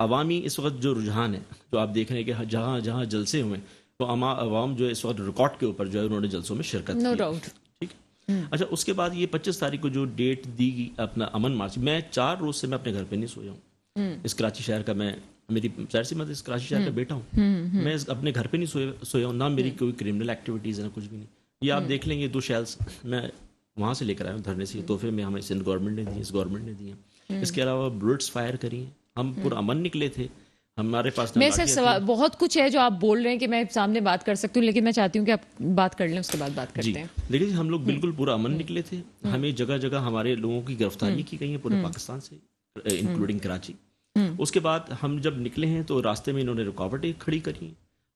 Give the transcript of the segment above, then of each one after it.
عوامی اس وقت جو رجحان ہے جو آپ دیکھ رہے ہیں کہ جہاں جہاں جلسے ہوئے تو عوام جو ہے اس وقت ریکارڈ کے اوپر جو ہے انہوں نے جلسوں میں شرکت نو کی. ڈاؤٹ. ٹھیک. اچھا اس کے بعد یہ 25 تاریخ کو جو ڈیٹ دی گئی اپنا امن مارچ, میں 4 روز سے میں اپنے گھر پہ نہیں سویا ہوں. اس کراچی شہر کا میں میری ظاہر سی میں اس کراچی شہر کا بیٹا ہوں, میں اپنے گھر پہ نہیں سویا ہوں, نہ میری کوئی کرمنل ایکٹیویٹیز ہے نہ کچھ بھی نہیں. یہ آپ دیکھ لیں گے 2 شیلز میں وہاں سے لے کر آیا ہوں دھرنے سے, تحفے میں ہمیں سندھ گورنمنٹ نے دیے, اس گورنمنٹ نے دیے. اس کے علاوہ بلٹس فائر کری ہیں, ہم پرامن نکلے تھے, ہمارے پاس میں سر بہت کچھ ہے جو آپ بول رہے ہیں کہ میں سامنے بات کر سکتی ہوں, لیکن میں چاہتی ہوں کہ آپ بات کر لیں, اس کے بعد بات کرتے ہیں. دیکھیے ہم لوگ بالکل پورا امن نکلے تھے. ہمیں جگہ جگہ ہمارے لوگوں کی گرفتاری کی گئی ہے پورے پاکستان سے انکلوڈنگ کراچی. اس کے بعد ہم جب نکلے ہیں تو راستے میں انہوں نے رکاوٹیں کھڑی کری,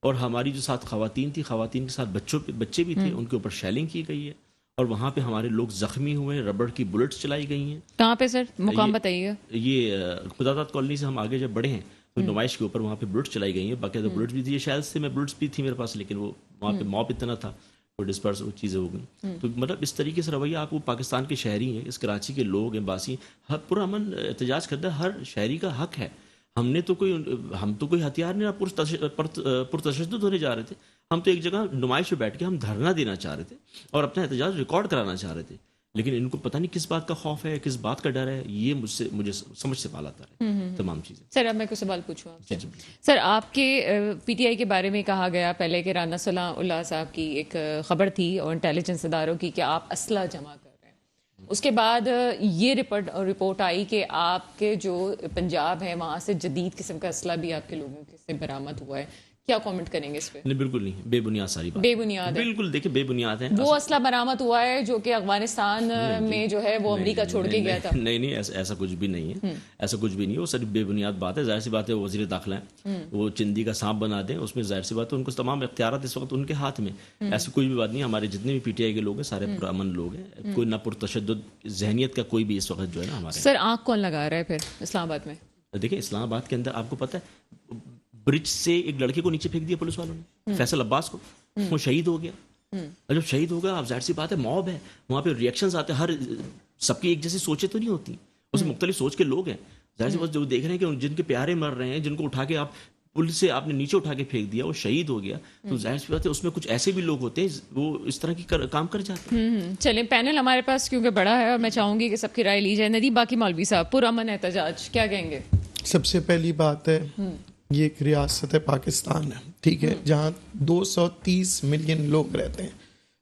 اور ہماری جو ساتھ خواتین تھی, خواتین کے ساتھ بچے بھی تھے, ان کے اوپر شیلنگ کی گئی ہے, اور وہاں پہ ہمارے لوگ زخمی ہوئے, ربڑ کی بلٹس چلائی گئی ہیں. کہاں پہ سر مقام بتائیے گا؟ یہ خدا داد کالونی سے ہم آگے جب بڑھے ہیں تو نمائش کے اوپر وہاں پہ بلٹس چلائی گئی ہیں. باقاعدہ بلٹس بھی تھی, شاید سے میں بلٹس بھی تھی میرے پاس, لیکن وہ وہاں پہ موب اتنا تھا وہ ڈسپرس وہ چیزیں ہو گئیں. تو مطلب اس طریقے سے رویہ, آپ وہ پاکستان کے شہری ہیں, اس کراچی کے لوگ ہیں, باسی, پورا امن احتجاج کرتا ہے, ہر شہری کا حق ہے. ہم تو کوئی ہتھیار نہیں, پرتشدد ہونے جا رہے تھے. ہم تو ایک جگہ نمائش پہ بیٹھ کے ہم دھرنا دینا چاہ رہے تھے اور اپنا احتجاج ریکارڈ کرانا چاہ رہے تھے, لیکن ان کو پتہ نہیں کس بات کا خوف ہے, کس بات کا ڈر ہے. یہ مجھے سمجھ سے پال آتا ہے تمام چیزیں. سر اب میں کوئی سوال پوچھوں آپ سے. سر آپ کے پی ٹی آئی کے بارے میں کہا گیا پہلے کہ رانا صلاح اللہ صاحب کی ایک خبر تھی اور انٹیلیجنس اداروں کی کہ آپ اسلحہ جمع کر رہے ہیں. اس کے بعد یہ رپورٹ آئی کہ آپ کے جو پنجاب ہے وہاں سے جدید قسم کا اسلحہ بھی آپ کے لوگوں سے برآمد ہوا ہے. کیا کامنٹ کریں گے اس پہ؟ نہیں بالکل نہیں, بے بنیاد ساری بات, بے بنیاد ہے. بالکل دیکھیں بے بنیاد ہے. وہ اسلحہ برآمد ہوا ہے جو کہ افغانستان میں جو ہے وہ امریکہ چھوڑ کے گیا تھا. نہیں ایسا کچھ بھی نہیں ہے, ایسا کچھ بھی نہیں ہے. وہ صرف بے بنیاد بات ہے. ظاہر سی بات ہے وزیر داخلہ ہیں, وہ چندی کا سانپ بنا دیں, اس میں ظاہر سی بات ہے ان کو تمام اختیارات اس وقت ان کے ہاتھ میں. ایسی کوئی بھی بات نہیں. ہمارے جتنے بھی پی ٹی آئی کے لوگ ہیں سارے پرامن لوگ ہیں, کوئی نہ پرتشدد ذہنیت کا کوئی بھی اس وقت جو ہے نا ہمارے. سر آنکھ کون لگا رہا ہے پھر اسلام آباد میں؟ دیکھیں اسلام آباد کے اندر آپ کو پتہ ہے برج سے ایک لڑکے کو نیچے پھینک دیا پولیس والوں نے, فیصل عباس کو, وہ شہید ہو گیا. اور جب شہید ہو گیا, آپ ظاہر سی بات ہے موب ہے وہاں پہ, ریئیکشنز آتے ہیں, ہر سب کی ایک جیسی سوچیں تو نہیں ہوتی, اس میں مختلف سوچ کے لوگ ہیں. ظاہر سی بات جو دیکھ رہے ہیں کہ جن کے پیارے مر رہے ہیں, جن کو اٹھا کے آپ پل سے آپ نے نیچے اٹھا کے پھینک دیا, وہ شہید ہو گیا, تو ظاہر سی بات ہے اس میں کچھ ایسے بھی لوگ ہوتے ہیں وہ اس طرح کی کام کر جاتے ہیں. چلیں پینل ہمارے پاس کیونکہ بڑا ہے اور میں چاہوں گی کہ سب کی رائے لی جائے. ندیم باقی مولوی صاحب, پرامن احتجاج کیا کہیں گے؟ سب سے پہلی بات ہے یہ ایک ریاست ہے پاکستان ہے, ٹھیک ہے, جہاں 230 ملین لوگ رہتے ہیں.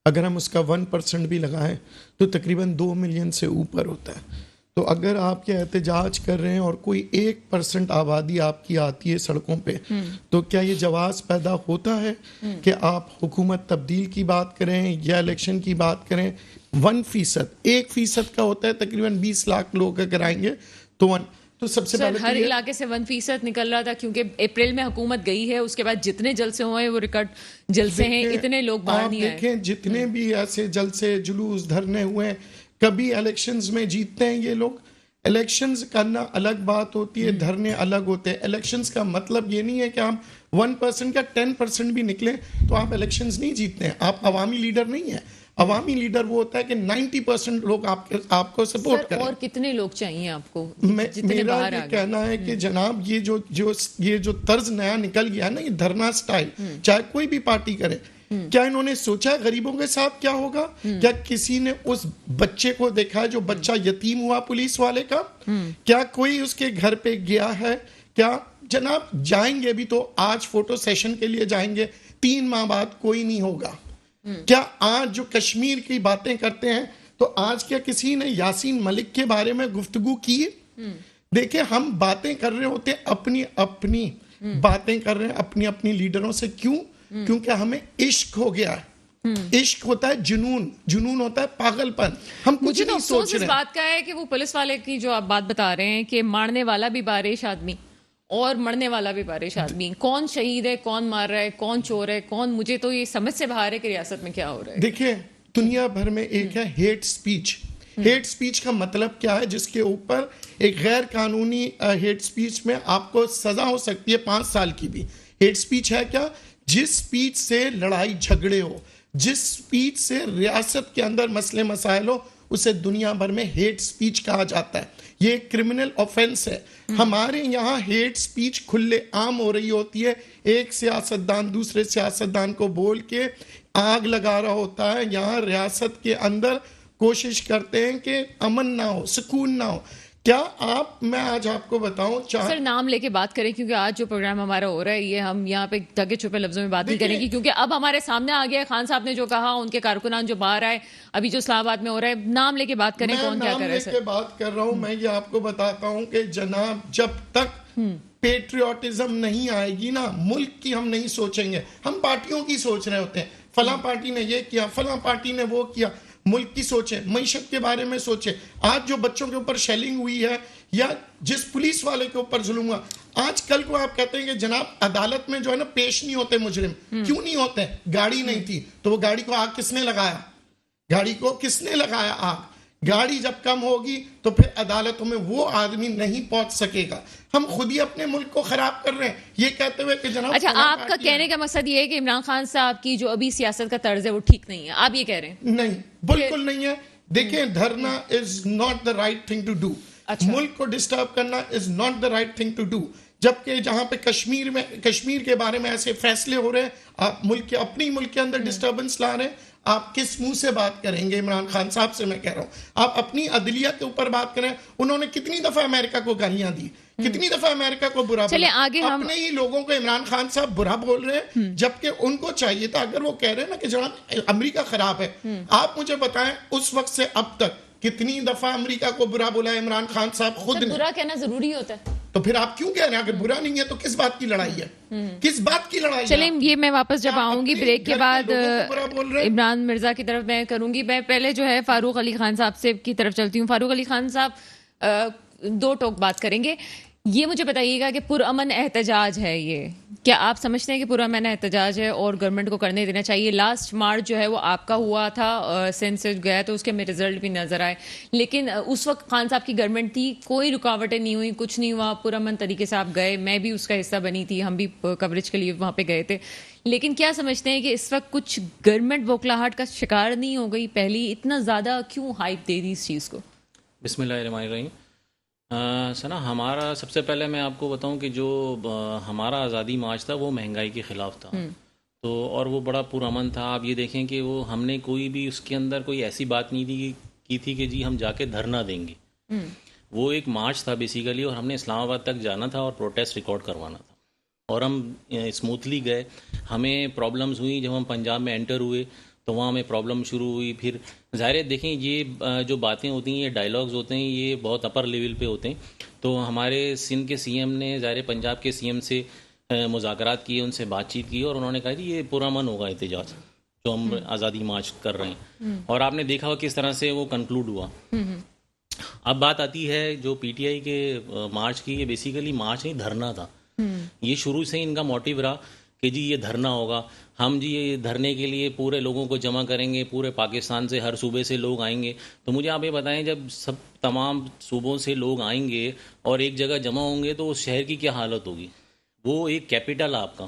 اگر ہم اس کا 1% بھی لگائیں تو تقریباً 2 ملین سے اوپر ہوتا ہے. تو اگر آپ یہ احتجاج کر رہے ہیں اور کوئی 1% آبادی آپ کی آتی ہے سڑکوں پہ, تو کیا یہ جواز پیدا ہوتا ہے کہ آپ حکومت تبدیل کی بات کریں یا الیکشن کی بات کریں؟ 1%, 1% کا ہوتا ہے تقریباً 20 لاکھ لوگ اگر آئیں گے تو سب سے پہلے ہر علاقے سے 1% نکل رہا تھا کیونکہ اپریل میں حکومت گئی ہے, اس کے بعد جتنے جلسے ہوئے وہ ریکارڈ جلسے ہیں, اتنے لوگ باہر نہیں آئے. آپ دیکھیں جتنے بھی ایسے جلسے جلوس دھرنے ہوئے, کبھی الیکشنز میں جیتتے ہیں یہ لوگ. الیکشنز کرنا الگ بات ہوتی ہے, دھرنے الگ ہوتے ہیں. الیکشنز کا مطلب یہ نہیں ہے کہ ہم 1% یا 10% بھی نکلیں تو آپ الیکشنز نہیں جیتتے ہیں, آپ عوامی لیڈر نہیں ہیں. عوامی لیڈر وہ ہوتا ہے کہ 90% لوگ آپ کو سپورٹ کریں. اور کتنے لوگ چاہیے آپ کو؟ میرا یہ کہنا ہے کہ جناب یہ جو طرز نیا نکل گیا نا, یہ دھرنا سٹائل, چاہے کوئی بھی پارٹی کرے, کیا انہوں نے سوچا غریبوں کے ساتھ کیا ہوگا؟ کیا کسی نے اس بچے کو دیکھا جو بچہ یتیم ہوا پولیس والے کا؟ کیا کوئی اس کے گھر پہ گیا ہے؟ کیا جناب جائیں گے بھی تو آج فوٹو سیشن کے لیے جائیں گے, 3 ماہ بعد کوئی نہیں ہوگا. کیا آج جو کشمیر کی باتیں کرتے ہیں تو آج کیا کسی نے یاسین ملک کے بارے میں گفتگو کی؟ دیکھیں ہم باتیں کر رہے ہوتے اپنی باتیں کر رہے ہیں اپنی اپنی لیڈروں سے. کیوں؟ کیونکہ ہمیں عشق ہو گیا ہے. عشق ہوتا ہے جنون ہوتا ہے پاگل پن. ہم کچھ نہیں سوچ رہے. اس بات کا ہے کہ وہ پولیس والے کی جو آپ بات بتا رہے ہیں کہ مارنے والا بھی بارش آدمی اور مرنے والا بھی بارش آدمی, کون شہید ہے, کون مار رہا ہے, کون چور ہے, کون, مجھے تو یہ سمجھ سے باہر ہے کہ ریاست میں کیا ہو رہا ہے. دیکھیں دنیا بھر میں ایک ہے ہیٹ سپیچ. ہیٹ سپیچ کا مطلب کیا ہے؟ جس کے اوپر ایک غیر قانونی ہیٹ سپیچ میں آپ کو سزا ہو سکتی ہے 5 سال کی بھی. ہیٹ سپیچ ہے کیا؟ جس سپیچ سے لڑائی جھگڑے ہو, جس سپیچ سے ریاست کے اندر مسئلے مسائل ہو, اسے دنیا بھر میں ہیٹ سپیچ کہا جاتا ہے. یہ کرمنل آفینس ہے. ہمارے یہاں ہیٹ سپیچ کھلے عام ہو رہی ہوتی ہے, ایک سیاستدان دوسرے سیاستدان کو بول کے آگ لگا رہا ہوتا ہے. یہاں ریاست کے اندر کوشش کرتے ہیں کہ امن نہ ہو, سکون نہ ہو. کیا میں آج آپ کو بتاؤں سر نام لے کے بات کریں, کیونکہ آج جو پروگرام ہمارا ہو رہا ہے یہ ہم یہاں پہ ڈھکے چھپے لفظوں میں بات نہیں کریں گے, کیونکہ اب ہمارے سامنے آ گیا ہے خان صاحب نے جو کہا, ان کے کارکنان جو باہر آئے, ابھی جو اسلام آباد میں ہو رہا ہے, نام لے کے بات کریں کون کیا کر رہا ہے. سر بات کر رہا ہوں میں, یہ آپ کو بتاتا ہوں کہ جناب جب تک پیٹریوٹزم نہیں آئے گی نا, ملک کی ہم نہیں سوچیں گے. ہم پارٹیوں کی سوچ رہے ہوتے ہیں, فلاں پارٹی نے یہ کیا, فلاں پارٹی نے وہ کیا. ملک کی سوچیں, معیشت کے بارے میں سوچیں. آج جو بچوں کے اوپر شیلنگ ہوئی ہے یا جس پولیس والے کے اوپر ظلم ہوا, آج کل کو آپ کہتے ہیں کہ جناب عدالت میں جو ہے نا پیش نہیں ہوتے مجرم. کیوں نہیں ہوتے؟ گاڑی نہیں تھی تو وہ گاڑی کو آگ کس نے لگایا؟ گاڑی کو کس نے لگایا آگ؟ گاڑی جب کم ہوگی تو پھر عدالتوں میں وہ آدمی نہیں پہنچ سکے گا. ہم خود ہی اپنے ملک کو خراب کر رہے ہیں یہ کہتے ہوئے کہ جناب. اچھا, آپ کا کہنے کا مقصد یہ ہے کہ عمران خان صاحب کی جو ابھی سیاست کا طرز ہے وہ ٹھیک نہیں ہے, آپ یہ کہہ رہے ہیں؟ نہیں, بالکل نہیں ہے. دیکھیں, دھرنا is not the right thing to do. ملک کو ڈسٹرب کرنا is not the right thing to do. جبکہ جہاں پہ کشمیر کے بارے میں ایسے فیصلے ہو رہے ہیں, آپ اپنی ملک کے اندر ڈسٹربنس لا رہے ہیں. آپ کس منہ سے بات کریں گے؟ عمران خان صاحب سے میں کہہ رہا ہوں, آپ اپنی عدلیہ کے اوپر بات کریں. انہوں نے کتنی دفعہ امریکہ کو گالیاں دی, کتنی دفعہ امریکہ کو برا بولا. آگے اپنے ہی لوگوں کو عمران خان صاحب برا بول رہے ہیں, جبکہ ان کو چاہیے تھا, اگر وہ کہہ رہے ہیں نا کہ جناب امریکہ خراب ہے, آپ مجھے بتائیں اس وقت سے اب تک کتنی دفعہ امریکہ کو برا بولا ہے عمران خان صاحب خود نے؟ برا کہنا ضروری ہوتا ہے تو پھر آپ کیوں کہہ رہے ہیں؟ اگر برا نہیں ہے تو کس بات کی لڑائی ہے؟ کس بات کی لڑائی ہے؟ چلیں, یہ میں واپس جب آؤں گی بریک کے بعد عمران مرزا کی طرف میں کروں گی. میں پہلے جو ہے فاروق علی خان صاحب سے کی طرف چلتی ہوں. فاروق علی خان صاحب دو ٹوک بات کریں گے. یہ مجھے بتائیے گا کہ پرامن احتجاج ہے, یہ کیا آپ سمجھتے ہیں کہ پرامن احتجاج ہے اور گورنمنٹ کو کرنے دینا چاہیے؟ لاسٹ مارچ جو ہے وہ آپ کا ہوا تھا, سندھ سے گیا تو اس کے میں رزلٹ بھی نظر آئے, لیکن اس وقت خان صاحب کی گورنمنٹ تھی, کوئی رکاوٹیں نہیں ہوئی, کچھ نہیں ہوا, پرامن طریقے سے آپ گئے, میں بھی اس کا حصہ بنی تھی, ہم بھی کوریج کے لیے وہاں پہ گئے تھے. لیکن کیا سمجھتے ہیں کہ اس وقت کچھ گورنمنٹ بوکھلاہٹ کا شکار نہیں ہو گئی پہلی, اتنا زیادہ کیوں ہائپ دے دی اس چیز کو؟ بسم اللہ الرحمن الرحیم. سنا, ہمارا سب سے پہلے میں آپ کو بتاؤں کہ جو ہمارا آزادی مارچ تھا وہ مہنگائی کے خلاف تھا, تو اور وہ بڑا پرامن تھا. آپ یہ دیکھیں کہ وہ ہم نے کوئی بھی اس کے اندر کوئی ایسی بات نہیں کی تھی کہ جی ہم جا کے دھرنا دیں گے. وہ ایک مارچ تھا بیسیکلی, اور ہم نے اسلام آباد تک جانا تھا اور پروٹیسٹ ریکارڈ کروانا تھا, اور ہم اسموتھلی گئے. ہمیں پرابلمز ہوئی جب ہم پنجاب میں انٹر ہوئے تو وہاں ہمیں پرابلم شروع ہوئی. پھر ظاہر ہے دیکھیں یہ جو باتیں ہوتی ہیں, یہ ڈائلاگز ہوتے ہیں, یہ بہت اپر لیول پہ ہوتے ہیں. تو ہمارے سندھ کے سی ایم نے ظاہر پنجاب کے سی ایم سے مذاکرات کیے, ان سے بات چیت کی, اور انہوں نے کہا کہ یہ پرامن ہوگا احتجاج جو ہم آزادی مارچ کر رہے ہیں, اور آپ نے دیکھا ہو کس طرح سے وہ کنکلوڈ ہوا. اب بات آتی ہے جو پی ٹی آئی کے مارچ کی, یہ بیسیکلی مارچ نہیں دھرنا تھا. یہ شروع سے ان کا موٹیو رہا کہ جی یہ دھرنا ہوگا, ہم جی یہ دھرنے کے لیے پورے لوگوں کو جمع کریں گے, پورے پاکستان سے ہر صوبے سے لوگ آئیں گے. تو مجھے آپ یہ بتائیں, جب سب تمام صوبوں سے لوگ آئیں گے اور ایک جگہ جمع ہوں گے تو اس شہر کی کیا حالت ہوگی؟ وہ ایک کیپٹل آپ کا.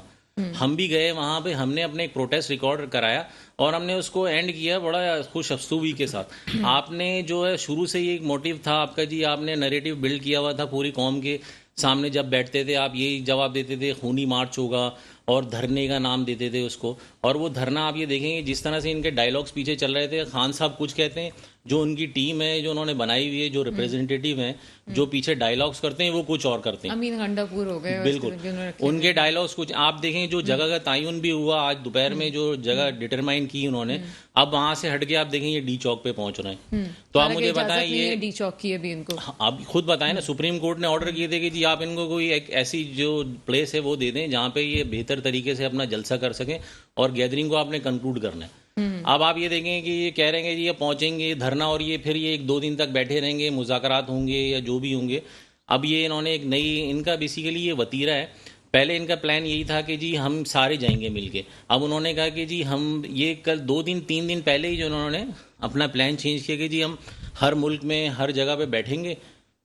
ہم بھی گئے وہاں پہ, ہم نے اپنے ایک پروٹیسٹ ریکارڈ کرایا اور ہم نے اس کو اینڈ کیا بڑا خوش افسوئی کے ساتھ. آپ نے جو ہے شروع سے یہ ایک موٹیو تھا آپ کا, جی آپ نے نریٹو بلڈ کیا ہوا تھا پوری قوم کے سامنے. جب بیٹھتے تھے آپ یہی جواب دیتے تھے خونی مارچ ہوگا, اور دھرنے کا نام دیتے تھے اس کو. اور وہ دھرنا آپ یہ دیکھیں گے جس طرح سے ان کے ڈائلاگس پیچھے چل رہے تھے, خان صاحب کچھ کہتے ہیں, جو ان کی ٹیم ہے جو انہوں نے بنائی ہوئی ہے, جو ریپرزینٹیٹیو ہیں جو پیچھے ڈائلاگس کرتے ہیں, وہ کچھ اور کرتے ہیں. امین گنڈاپور ہو گئے, بالکل ان کے ڈائلاگس کچھ. آپ دیکھیں جو جگہ کا تعین بھی ہوا آج دوپہر میں, جو جگہ ڈٹرمائن کی انہوں نے, اب وہاں سے ہٹ کے آپ دیکھیں یہ ڈی چوک پہ پہنچ رہے ہیں. تو آپ مجھے بتائیں, یہ ڈی چوک کی ابھی ان کو آپ خود بتائیں نا, سپریم کورٹ نے آرڈر کیے تھے کہ جی آپ ان کو کوئی ایک ایسی جو پلیس ہے وہ دے دیں جہاں پہ یہ بہتر طریقے سے اپنا جلسہ کر سکیں, اور گیدرنگ کو آپ نے کنکلوڈ کرنا ہے. اب آپ یہ دیکھیں کہ یہ کہہ رہے ہیں کہ یہ پہنچیں گے دھرنا, اور یہ پھر یہ 1-2 دن تک بیٹھے رہیں گے, مذاکرات ہوں گے یا جو بھی ہوں گے. اب یہ انہوں نے ایک نئی, ان کا بیسیکلی یہ وتیرہ ہے. پہلے ان کا پلان یہی تھا کہ جی ہم سارے جائیں گے مل کے. اب انہوں نے کہا کہ جی ہم یہ کل 2-3 دن پہلے ہی جو انہوں نے اپنا پلان چینج کیا کہ جی ہم ہر ملک میں ہر جگہ پہ بیٹھیں گے,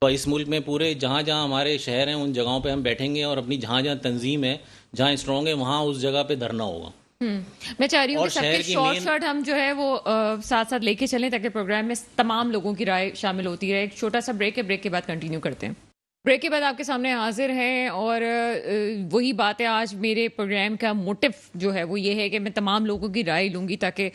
تو اس ملک میں پورے جہاں جہاں ہمارے شہر ہیں ان جگہوں پہ ہم بیٹھیں گے, اور اپنی جہاں جہاں تنظیم ہے, جہاں اسٹرانگ ہے, وہاں اس جگہ پہ دھرنا ہوگا. میں چاہ رہی ہوں اور کہ سب شہر کے کی شارٹ main- شارٹ ہم جو ہے وہ ساتھ ساتھ لے کے چلیں تاکہ پروگرام میں تمام لوگوں کی رائے شامل ہوتی رہے. ایک چھوٹا سا بریک ہے, بریک کے بعد کنٹینیو کرتے ہیں. بریک کے بعد آپ کے سامنے حاضر ہیں اور وہی بات ہے, آج میرے پروگرام کا موٹو جو ہے وہ یہ ہے کہ میں تمام لوگوں کی رائے لوں گی تاکہ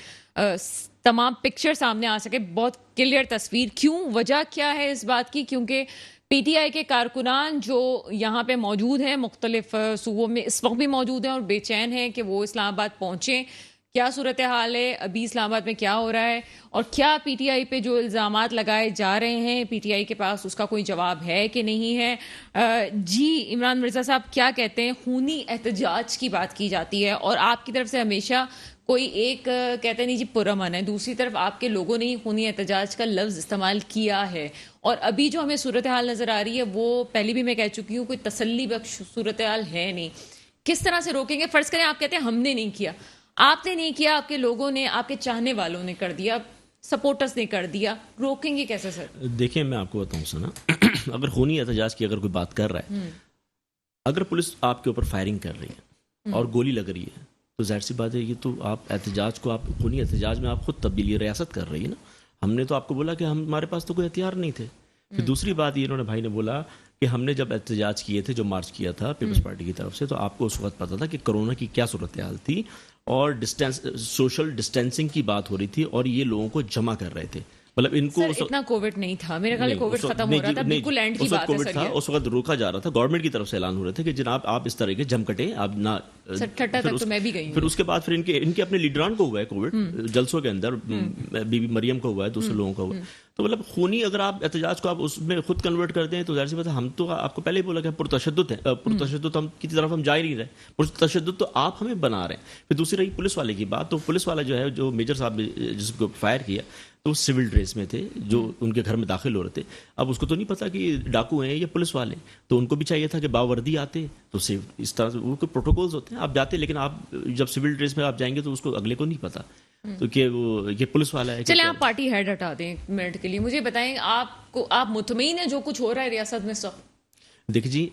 تمام پکچر سامنے آ سکے, بہت کلیئر تصویر. کیوں, وجہ کیا ہے اس بات کی؟ کیونکہ پی ٹی آئی کے کارکنان جو یہاں پہ موجود ہیں, مختلف صوبوں میں اس وقت بھی موجود ہیں اور بے چین ہیں کہ وہ اسلام آباد پہنچیں. کیا صورتحال ہے ابھی اسلام آباد میں, کیا ہو رہا ہے, اور کیا پی ٹی آئی پہ جو الزامات لگائے جا رہے ہیں پی ٹی آئی کے پاس اس کا کوئی جواب ہے کہ نہیں ہے؟ جی عمران مرزا صاحب کیا کہتے ہیں؟ خونی احتجاج کی بات کی جاتی ہے اور آپ کی طرف سے ہمیشہ کوئی ایک کہتے نہیں جی پرامن ہے, دوسری طرف آپ کے لوگوں نے ہی خونی احتجاج کا لفظ استعمال کیا ہے. اور ابھی جو ہمیں صورتحال نظر آ رہی ہے وہ پہلے بھی میں کہہ چکی ہوں کوئی تسلی بخش صورتحال ہے نہیں. کس طرح سے روکیں گے؟ فرض کریں آپ کہتے ہیں ہم نے نہیں کیا, آپ نے نہیں کیا, آپ کے لوگوں نے, آپ کے چاہنے والوں نے کر دیا, سپورٹرز نے کر دیا, روکیں گے کیسے سر؟ دیکھیں میں آپ کو بتاؤں سنا, اگر خونی احتجاج کی اگر کوئی بات کر رہا ہے, اگر پولیس آپ کے اوپر فائرنگ کر رہی ہے اور گولی لگ رہی ہے تو ظاہر سی بات ہے یہ تو آپ احتجاج کو, آپ خونی احتجاج میں آپ خود تبدیلی ریاست کر رہی ہے نا. ہم نے تو آپ کو بولا کہ ہمارے پاس تو کوئی ہتھیار نہیں تھے. پھر دوسری بات یہ انہوں نے بھائی نے بولا کہ ہم نے جب احتجاج کیے تھے, جو مارچ کیا تھا پیپلز پارٹی کی طرف سے, تو آپ کو اس وقت پتا تھا کہ کرونا کی کیا صورتحال تھی اور سوشل ڈسٹینسنگ کی بات ہو رہی تھی اور یہ لوگوں کو جمع کر رہے تھے. مطلب ان کو اتنا کووڈ نہیں تھا میرے خیال, کووڈ ختم ہو رہا تھا, بالکل اینڈ کی بات ہے سر. اس وقت روکا جا رہا تھا, گورنمنٹ کی طرف سے اعلان ہو رہے تھے کہ جناب آپ اس طرح کے جم کٹیں, آپ نہ. ٹھٹا تک تو میں بھی گئی ہوں. پھر اس کے بعد پھر ان کے اپنے لیڈران کو ہوا ہے کووڈ جلسوں کے اندر, بی بی مریم کو ہوا ہے, دوسرے لوگوں کو ہوا ہے. تو مطلب خونی اگر آپ احتجاج کو آپ اس میں خود کنورٹ کر دیں تو ظاہر سی بات ہے ہم تو آپ کو پہلے ہی بولا کہ پرتشدد ہے, پرتشدد ہم کی طرف ہم جا ہی نہیں رہے, پرتشدد تو آپ ہمیں بنا رہے ہیں. پھر دوسری رہی پولیس والے کی بات, تو پولیس والا جو ہے, جو میجر صاحب جس کو فائر کیا تو وہ سول ڈریس میں تھے, جو ان کے گھر میں داخل ہو رہے تھے. اب اس کو تو نہیں پتا کہ ڈاکو ہیں یا پولیس والے, تو ان کو بھی چاہیے تھا کہ باوردی آتے, تو اس طرح سے وہ کوئی پروٹوکولز ہوتے ہیں, آپ جاتے, لیکن آپ جب سول ڈریس میں آپ جائیں گے تو اس کو اگلے کو نہیں پتا تو کہ وہ یہ پولیس والا ہے. چلیں آپ پارٹی ہیڈ ہٹا دیں ایک منٹ کے لیے, مجھے بتائیں آپ مطمئن ہیں جو کچھ ہو رہا ہے ریاست میں سب؟ دیکھیں جی,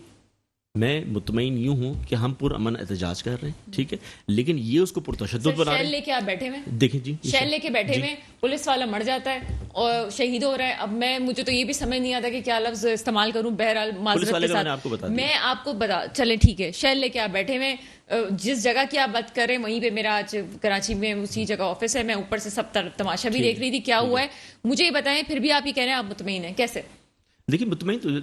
میں مطمئن یوں ہوں کہ ہم پرامن احتجاج کر رہے ہیں, ٹھیک ہے, لیکن یہ اس کو پرتشدد بنا رہے ہیں. شیل لے کے آپ بیٹھے ہوئے, دیکھیں جی, شیل لے کے بیٹھے ہوئے, پولیس والا مر جاتا ہے اور شہید ہو رہا ہے. اب مجھے تو یہ بھی سمجھ نہیں آتا کہ کیا لفظ استعمال کروں. بہرحال معذرت کے ساتھ میں آپ کو بتا, چلیں ٹھیک ہے, شیل لے کے آپ بیٹھے ہوئے, جس جگہ کی آپ بات کر رہے ہیں وہیں پہ میرا آج کراچی میں اسی جگہ آفس ہے, میں اوپر سے سب تماشا بھی دیکھ رہی تھی کیا ہوا ہے. مجھے یہ بتائیں, پھر بھی آپ یہ کہہ رہے ہیں آپ مطمئن ہیں, کیسے؟ دیکھیں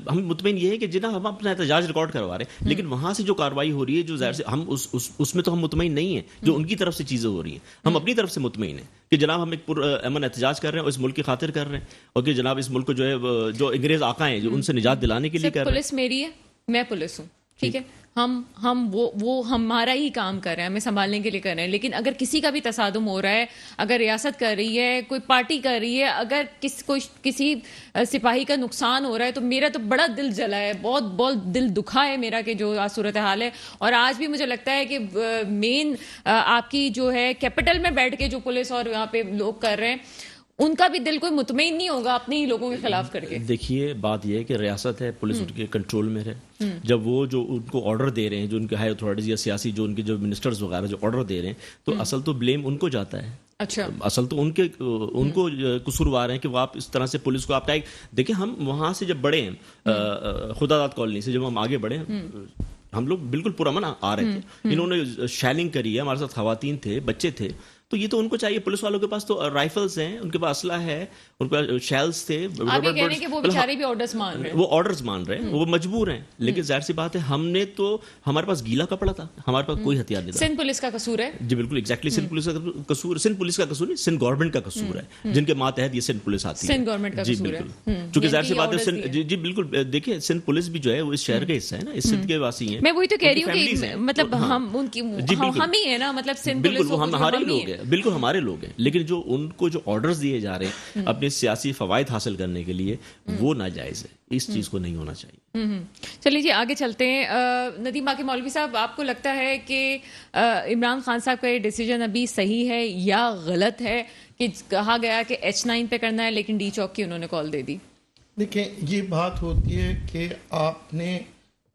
ہم مطمئن یہ ہے کہ جناب ہم اپنا احتجاج ریکارڈ کروا رہے ہیں, لیکن وہاں سے جو کاروائی ہو رہی ہے, جو ظاہر سے ہم اس میں تو ہم مطمئن نہیں ہیں, جو ان کی طرف سے چیزیں ہو رہی ہیں. ہم اپنی طرف سے مطمئن ہیں کہ جناب ہم ایک پرامن احتجاج کر رہے ہیں اور اس ملک کی خاطر کر رہے ہیں, اور کہ جناب اس ملک کو جو ہے, جو انگریز آقا ہیں, جو ان سے نجات دلانے کے لیے کر رہے ہیں. پولیس میری ہے, میں پولیس ہوں, ٹھیک ہے, ہم وہ ہمارا ہی کام کر رہے ہیں, ہمیں سنبھالنے کے لیے کر رہے ہیں. لیکن اگر کسی کا بھی تصادم ہو رہا ہے, اگر ریاست کر رہی ہے, کوئی پارٹی کر رہی ہے, اگر کسی سپاہی کا نقصان ہو رہا ہے, تو میرا تو بڑا دل جلا ہے, بہت بہت دل دکھا ہے میرا کہ جو صورتحال ہے. اور آج بھی مجھے لگتا ہے کہ مین آپ کی جو ہے کیپٹل میں بیٹھ کے جو پولیس اور یہاں پہ لوگ کر رہے ہیں, ان کا بھی دل کوئی مطمئن نہیں ہوگا اپنے ہی لوگوں کے خلاف کر کے. دیکھیے بات یہ ہے کہ ریاست ہے, پولیس ان کے کنٹرول میں ہے. جب وہ جو ان کو آرڈر دے رہے ہیں, جو ان کے ہائی اتھارٹیز یا سیاسی جو ان کے جو منسٹرز وغیرہ جو آرڈر دے رہے ہیں, تو اصل تو بلیم ان کو جاتا ہے. اچھا, اصل تو ان کو قصوروار ہیں کہ وہ آپ اس طرح سے پولیس کو آپ دیکھیں. ہم وہاں سے جب بڑے ہیں, خدا داد کالونی سے جب ہم آگے بڑھے, ہم لوگ بالکل پرامن آ رہے تھے. انہوں نے شیلنگ کری ہے, ہمارے ساتھ خواتین تھے, بچے تھے, تو یہ تو ان کو چاہیے. پولیس والوں کے پاس تو رائفلز ہیں, ان کے پاس اسلحہ ہے, ان کے پاس شیلز تھے. آپ یہ کہہ رہے ہیں کہ وہ بیچارے بھی آرڈرز مان رہے ہیں, وہ آرڈرز مان رہے ہیں, وہ مجبور ہیں. لیکن ظاہر سی بات ہے ہم نے تو, ہمارے پاس گیلا کپڑا تھا, ہمارے پاس کوئی ہتھیار نہیں تھا. سندھ پولیس کا قصور ہے. جی بالکل ایگزیکٹلی, سندھ پولیس کا قصور, سندھ پولیس کا قصور نہیں, سندھ گورنمنٹ کا قصور ہے, جن کے ماتحت یہ سندھ پولیس آتی ہے. سندھ گورنمنٹ کا قصور ہے, چونکہ ظاہر سی بات ہے. جی بالکل, دیکھیے سندھ پولیس بھی جو ہے وہ اس شہر کا حصہ ہے نا, اس سندھ کے واسی ہیں. میں وہی تو کہہ رہی ہوں کہ مطلب ہم ان کی ہم ہی ہیں نا, مطلب سندھ پولیس بالکل ہمارے لوگ ہیں, بالکل ہمارے لوگ ہیں. لیکن جو ان کو جو آرڈرز دیے جا رہے ہیں اپنے سیاسی فوائد حاصل کرنے کے لیے, وہ ناجائز ہے. اس چیز کو نہیں ہونا چاہیے. چلیے جی آگے چلتے ہیں. ندیم باقی مولوی صاحب, آپ کو لگتا ہے کہ عمران خان صاحب کا یہ ڈیسیجن ابھی صحیح ہے یا غلط ہے کہ کہا گیا کہ H9 پہ کرنا ہے لیکن ڈی چوک کی انہوں نے کال دے دی؟ دیکھیں یہ بات ہوتی ہے کہ آپ نے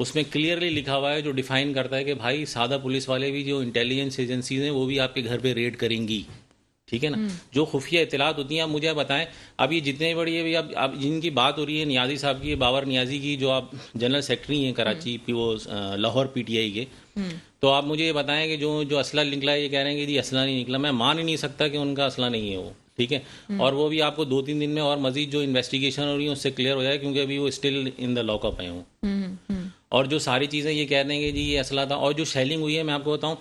اس میں کلیئرلی لکھا ہوا ہے جو ڈیفائن کرتا ہے کہ بھائی سادہ پولیس والے بھی جو انٹیلیجنس ایجنسیز ہیں وہ بھی آپ کے گھر پہ ریڈ کریں گی، ٹھیک ہے نا. جو خفیہ اطلاعات ہوتی ہیں، آپ مجھے بتائیں اب یہ جتنے بڑی ہے اب جن کی بات ہو رہی ہے نیازی صاحب کی، بابر نیازی کی، جو آپ جنرل سیکرٹری ہیں کراچی وہ لاہور پی ٹی آئی کے، تو آپ مجھے یہ بتائیں کہ جو اسلحہ نکلا ہے، یہ کہہ رہے ہیں کہ جی اسلحہ نہیں نکلا. میں مان ہی نہیں سکتا کہ ان کا اسلحہ نہیں ہے وہ، ٹھیک ہے. اور وہ بھی آپ کو 2-3 دن میں اور مزید جو انویسٹیگیشن ہو رہی ہے اس سے کلیئر ہو جائے، کیونکہ ابھی وہ still in the lock up ہیں وہ. اور جو ساری چیزیں یہ کہہ رہے ہیں کہ جی یہ اسلحہ تھا، اور جو شیلنگ ہوئی ہے میں آپ کو بتاؤں،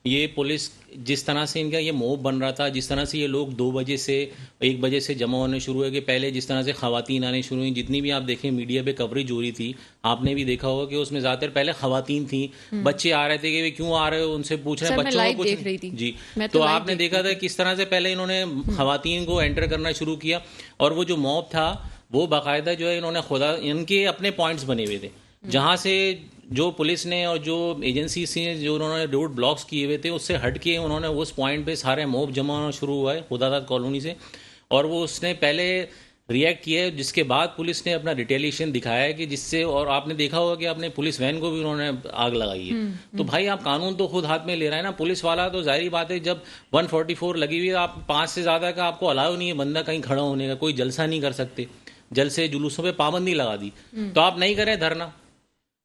یہ پولیس جس طرح سے ان کا یہ موب بن رہا تھا، جس طرح سے یہ لوگ 2 بجے سے 1 بجے سے جمع ہونے شروع ہوئے، کہ پہلے جس طرح سے خواتین آنے شروع ہوئیں، جتنی بھی آپ دیکھیں میڈیا پہ کوریج ہو رہی تھی، آپ نے بھی دیکھا ہوگا کہ اس میں زیادہ تر پہلے خواتین تھیں، بچے آ رہے تھے کہ کیوں آ رہے ہو، ان سے پوچھ رہے ہیں بچوں کو کچھ جی. تو آپ نے دیکھا تھا کس طرح سے پہلے انہوں نے خواتین کو انٹر کرنا شروع کیا، اور وہ جو موب تھا وہ باقاعدہ جو ہے انہوں نے خدا ان کے اپنے پوائنٹس بنے ہوئے تھے، جہاں سے جو پولیس نے اور جو ایجنسی سے جو انہوں نے روڈ بلاکس کیے ہوئے تھے اس سے ہٹ کے انہوں نے اس پوائنٹ پہ سارے موب جمع ہونا شروع ہوا ہے خداداد کالونی سے، اور وہ اس نے پہلے ریئیکٹ کیا ہے، جس کے بعد پولیس نے اپنا ریٹیلیشن دکھایا ہے کہ جس سے، اور آپ نے دیکھا ہوگا کہ اپنے پولیس وین کو بھی انہوں نے آگ لگائی ہے. تو بھائی آپ قانون تو خود ہاتھ میں لے رہے ہیں نا. پولیس والا تو ظاہری بات ہے جب 144 لگی ہوئی ہے، آپ 5 سے زیادہ کا آپ کو الاؤ نہیں ہے بندہ کہیں کھڑا ہونے کا، کوئی جلسہ نہیں کر سکتے، جلسے جلوسوں پہ پابندی لگا دی. تو آپ نہیں کریں دھرنا.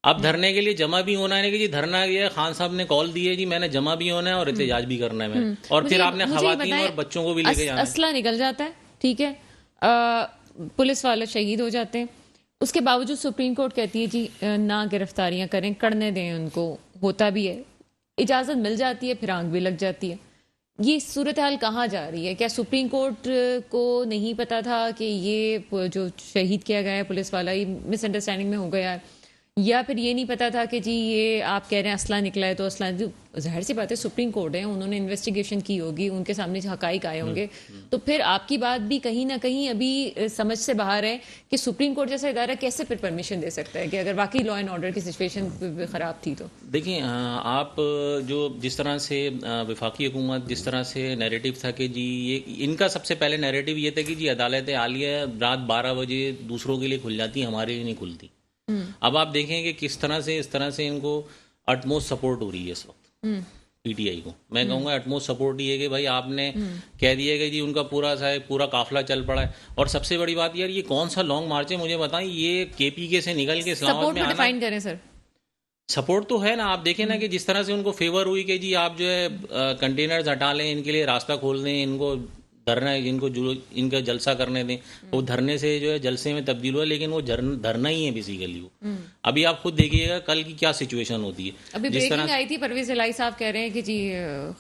اب دھرنے کے لیے جمع بھی ہونا ہے کہ جی دھرنا یہ خان صاحب نے کال دی ہے، جی میں نے جمع بھی ہونا ہے اور احتجاج بھی کرنا ہے میں، اور پھر آپ نے خواتین اور بچوں کو بھی لے کے جانا ہے. اسلحہ نکل جاتا ہے، ٹھیک ہے، پولیس والے شہید ہو جاتے ہیں، اس کے باوجود سپریم کورٹ کہتی ہے جی نہ گرفتاریاں کریں، کرنے دیں ان کو. ہوتا بھی ہے، اجازت مل جاتی ہے، پھر آنکھ بھی لگ جاتی ہے. یہ صورتحال کہاں جا رہی ہے؟ کیا سپریم کورٹ کو نہیں پتا تھا کہ یہ جو شہید کیا گیا ہے پولیس والا یہ مس انڈرسٹینڈنگ میں ہو گیا ہے، یا پھر یہ نہیں پتا تھا کہ جی یہ آپ کہہ رہے ہیں اسلحہ نکلا ہے تو اسلحہ، ظاہر سی بات ہے سپریم کورٹ ہے، انہوں نے انویسٹیگیشن کی ہوگی، ان کے سامنے حقائق آئے ہوں گے، تو پھر آپ کی بات بھی کہیں نہ کہیں ابھی سمجھ سے باہر ہے کہ سپریم کورٹ جیسا ادارہ کیسے پھر پرمیشن دے سکتا ہے کہ اگر واقعی لا اینڈ آرڈر کی سچویشن خراب تھی تو. دیکھیں آپ جو جس طرح سے وفاقی حکومت جس طرح سے نیریٹو تھا کہ جی یہ ان کا سب سے پہلے نیریٹو یہ تھا کہ جی عدالت عالیہ رات 12 بجے دوسروں کے لیے کھل جاتی ہیں، ہمارے لیے نہیں کھلتی. اب آپ دیکھیں کہ کس طرح سے اس طرح سے ان کو اٹموسٹ سپورٹ ہو رہی ہے اس وقت پی ٹی آئی کو. میں کہوں گا اٹموسٹ سپورٹ یہ ہے کہ بھائی آپ نے کہہ دیا کہ جی ان کا پورا قافلہ چل پڑا ہے. اور سب سے بڑی بات یار یہ کون سا لانگ مارچ ہے مجھے بتائیں، یہ کے پی کے سے نکل کے اسلام آباد میں آنا. ڈیفائن کریں سر. سپورٹ تو ہے نا، آپ دیکھیں نا کہ جس طرح سے ان کو فیور ہوئی کہ جی آپ جو ہے کنٹینرز ہٹا لیں، ان کے لیے راستہ کھول دیں، ان کو دھرنا ان کا جلسہ کرنے دیں. وہ دھرنے سے جو ہے جلسے میں تبدیل ہوا، لیکن وہ دھرنا ہی ہے بیسیکلی. وہ ابھی آپ خود دیکھیے گا کل کی کیا سچویشن ہوتی ہے. ابھی بریکنگ آئی تھی، پرویز الہی صاحب کہہ رہے ہیں کہ جی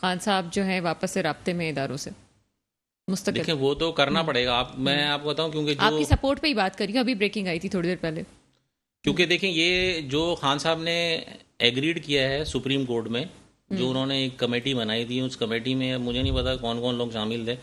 خان صاحب جو ہے واپس سے رابطے میں اداروں سے مستقل. دیکھیں وہ تو کرنا پڑے گا. میں آپ کو بتاؤں کیونکہ آپ کی سپورٹ پہ ہی بات کری ہوں، ابھی بریکنگ آئی تھی تھوڑی دیر پہلے. کیونکہ دیکھیں یہ جو خان صاحب نے ایگریڈ کیا ہے سپریم کورٹ میں، جو انہوں نے ایک کمیٹی بنائی تھی، اس کمیٹی میں مجھے نہیں پتا کون کون لوگ شامل تھے،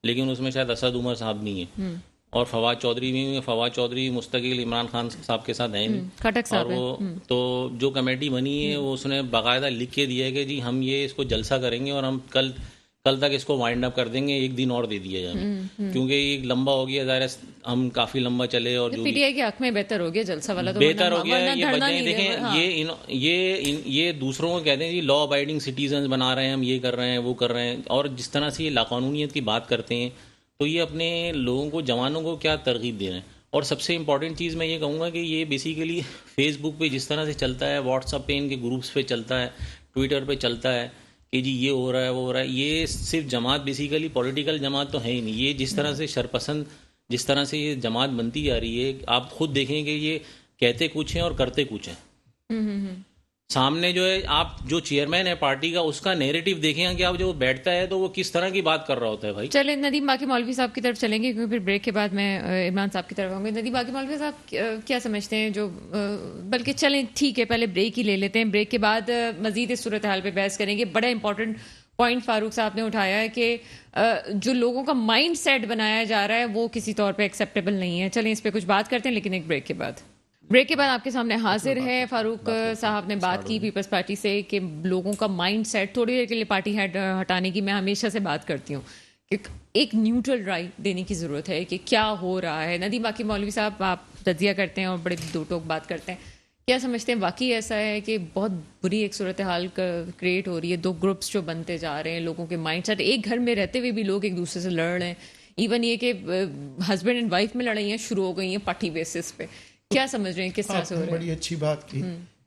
لیکن اس میں شاید اسد عمر صاحب نہیں ہیں اور فواد چودھری بھی ہیں. فواد چودھری مستقل عمران خان صاحب کے ساتھ ہیں نہیں، اور وہ تو جو کمیٹی بنی ہے وہ اس نے باقاعدہ لکھ کے دیا ہے کہ جی ہم یہ اس کو جلسہ کریں گے اور ہم کل تک اس کو وائنڈ اپ کر دیں گے، 1 دن اور دے دیا جائے، کیونکہ یہ لمبا ہو گیا، ظاہر ہم کافی لمبا چلے. اور جو پی ٹی آئی کے حق میں بہتر ہو گیا جلسہ والا، تو بہتر ہو گیا. یہ بچے دیکھیں یہ دوسروں کو کہتے ہیں جی لا ابائڈنگ سٹیزنز بنا رہے ہیں، ہم یہ کر رہے ہیں وہ کر رہے ہیں، اور جس طرح سے یہ لاقانونیت کی بات کرتے ہیں تو یہ اپنے لوگوں کو، جوانوں کو کیا ترغیب دے رہے ہیں. اور سب سے امپورٹنٹ چیز میں یہ کہوں گا کہ یہ بیسیکلی فیس بک پہ جس طرح سے چلتا ہے، واٹس ایپ پہ ان کے گروپس پہ چلتا ہے، ٹویٹر پہ چلتا ہے کہ جی یہ ہو رہا ہے وہ ہو رہا ہے. یہ صرف جماعت بیسیکلی پولیٹیکل جماعت تو ہے ہی نہیں. یہ جس طرح سے شرپسند جس طرح سے یہ جماعت بنتی جا رہی ہے، آپ خود دیکھیں کہ یہ کہتے کچھ ہیں اور کرتے کچھ ہیں. سامنے جو ہے آپ جو چیئرمین ہے پارٹی کا، اس کا نیریٹو دیکھیں گا کہ آپ جو بیٹھتا ہے تو وہ کس طرح کی بات کر رہا ہوتا ہے. بھائی چلیں ندیم باقی مولوی صاحب کی طرف چلیں گے، کیونکہ پھر بریک کے بعد میں عمران صاحب کی طرف آؤں گے. ندیم باقی مولوی صاحب کیا سمجھتے ہیں جو بلکہ چلیں ٹھیک ہے پہلے بریک ہی لے لیتے ہیں، بریک کے بعد مزید اس صورتحال پہ بحث کریں گے. بڑا امپورٹنٹ پوائنٹ فاروق صاحب نے اٹھایا ہے کہ جو لوگوں کا مائنڈ سیٹ بنایا جا رہا ہے وہ کسی طور پہ ایکسیپٹیبل نہیں ہے. چلیں اس پہ کچھ بات کرتے ہیں، لیکن ایک بریک کے بعد. بریک کے بعد آپ کے سامنے حاضر ہے فاروق صاحب نے بات کی پیپلز پارٹی سے کہ لوگوں کا مائنڈ سیٹ تھوڑی دیر کے لیے پارٹی ہیڈ ہٹانے کی میں ہمیشہ سے بات کرتی ہوں کہ ایک نیوٹرل رائے دینے کی ضرورت ہے کہ کیا ہو رہا ہے. ندیم باقی مولوی صاحب آپ تجزیہ کرتے ہیں اور بڑے دو ٹوک بات کرتے ہیں، کیا سمجھتے ہیں واقعی ایسا ہے کہ بہت بری ایک صورتحال کریٹ ہو رہی ہے, 2 گروپس جو بنتے جا رہے ہیں, لوگوں کے مائنڈ سیٹ, ایک گھر میں رہتے ہوئے بھی لوگ ایک دوسرے سے لڑ رہے ہیں, ایون یہ کہ ہسبینڈ اینڈ وائف میں لڑائیاں شروع ہو گئی ہیں پارٹی بیسس پہ, کیا سمجھ رہے ہیں کس طرح سے ہو رہا ہے؟ بڑی اچھی بات کی.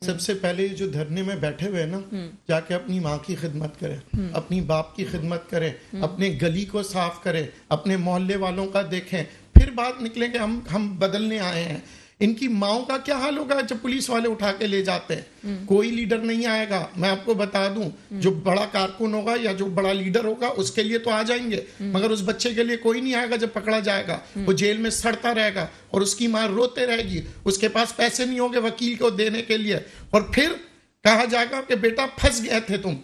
سب سے پہلے جو دھرنے میں بیٹھے ہوئے نا, جا کے اپنی ماں کی خدمت کریں, اپنی باپ کی خدمت کریں, اپنے گلی کو صاف کریں, اپنے محلے والوں کا دیکھیں, پھر بات نکلیں کہ ہم بدلنے آئے ہیں. ان کی ماؤں کا کیا حال ہوگا جب پولیس والے اٹھا کے لے جاتے ہیں؟ کوئی لیڈر نہیں آئے گا. میں آپ کو بتا دوں, جو بڑا کارکن ہوگا یا جو بڑا لیڈر ہوگا اس کے لیے تو آ جائیں گے, مگر اس بچے کے لیے کوئی نہیں آئے گا. جب پکڑا جائے گا وہ جیل میں سڑتا رہے گا اور اس کی ماں روتے رہے گی, اس کے پاس پیسے نہیں ہوں گے وکیل کو دینے کے لیے, اور پھر کہا جائے گا کہ بیٹا پھنس گئے تھے تم.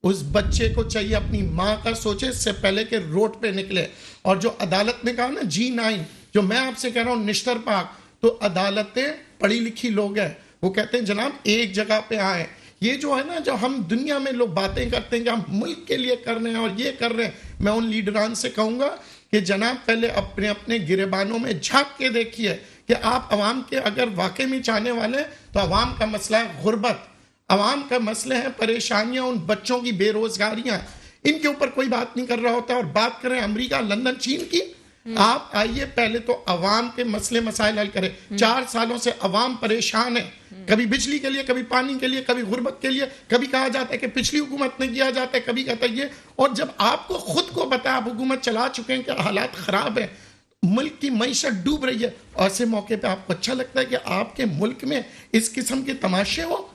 اس بچے کو چاہیے اپنی ماں کا سوچے اس سے پہلے کہ روڈ پہ نکلے. اور جو عدالت نے کہا نا G9, جو میں آپ سے کہہ رہا ہوں نشتر پاک, تو عدالتیں پڑھی لکھی لوگ ہیں, وہ کہتے ہیں جناب ایک جگہ پہ آئیں. یہ جو ہے نا, جو ہم دنیا میں لوگ باتیں کرتے ہیں کہ ہم ملک کے لیے کر رہے ہیں اور یہ کر رہے ہیں, میں ان لیڈران سے کہوں گا کہ جناب پہلے اپنے اپنے گریبانوں میں جھانک کے دیکھیے کہ آپ عوام کے اگر واقعی میں چاہنے والے ہیں تو عوام کا مسئلہ ہے غربت, عوام کا مسئلہ ہے پریشانیاں, ان بچوں کی بے روزگاریاں, ان کے اوپر کوئی بات نہیں کر رہا ہوتا. اور بات کریں امریکہ, لندن, چین کی, آپ آئیے پہلے تو عوام کے مسئلے مسائل حل کریں. 4 سالوں سے عوام پریشان ہے, کبھی بجلی کے لیے, کبھی پانی کے لیے, کبھی غربت کے لیے, کبھی کہا جاتا ہے کہ پچھلی حکومت نے کیا جاتا ہے, کبھی کہتا ہے یہ. اور جب آپ کو خود کو پتا آپ حکومت چلا چکے ہیں کہ حالات خراب ہیں, ملک کی معیشت ڈوب رہی ہے, ایسے موقع پہ آپ کو اچھا لگتا ہے کہ آپ کے ملک میں اس قسم کے تماشے ہو؟